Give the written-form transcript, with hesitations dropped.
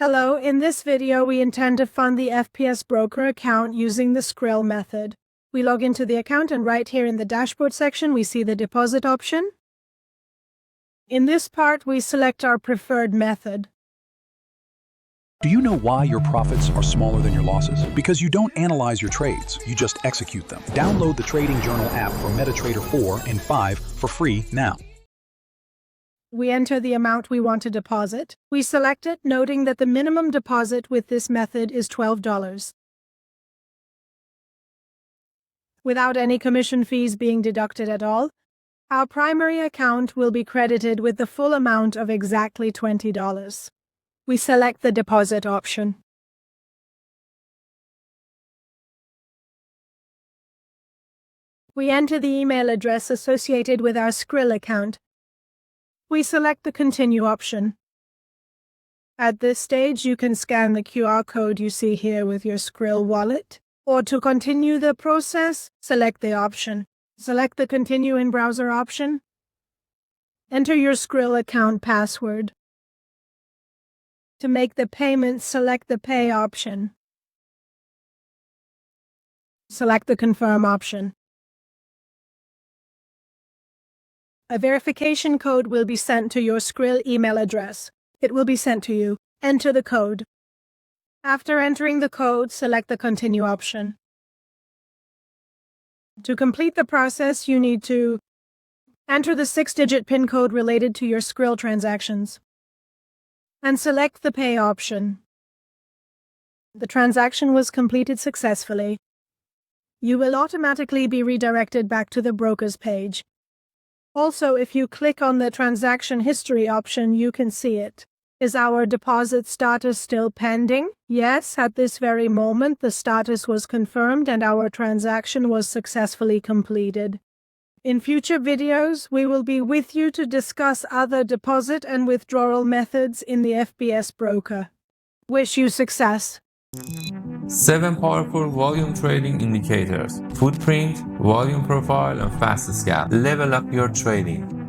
Hello, in this video we intend to fund the FBS Broker account using the Skrill method. We log into the account and right here in the dashboard section we see the deposit option. In this part we select our preferred method. Do you know why your profits are smaller than your losses? Because you don't analyze your trades, you just execute them. Download the Trading Journal app for MetaTrader 4 and 5 for free now. We enter the amount we want to deposit. We select it, noting that the minimum deposit with this method is $12. Without any commission fees being deducted at all, our primary account will be credited with the full amount of exactly $20. We select the deposit option. We enter the email address associated with our Skrill account. We select the Continue option. At this stage, you can scan the QR code you see here with your Skrill wallet, or to continue the process, select the option. Select the Continue in Browser option. Enter your Skrill account password. To make the payment, select the Pay option. Select the Confirm option. A verification code will be sent to your Skrill email address. It will be sent to you. Enter the code. After entering the code, select the Continue option. To complete the process, you need to enter the 6-digit PIN code related to your Skrill transactions and select the Pay option. The transaction was completed successfully. You will automatically be redirected back to the broker's page. Also, if you click on the Transaction History option, you can see it. Is our deposit status still pending? Yes, at this very moment, the status was confirmed and our transaction was successfully completed. In future videos, we will be with you to discuss other deposit and withdrawal methods in the FBS Broker. Wish you success. 7 powerful volume trading indicators: footprint, volume profile, and fast scalp. Level up your trading.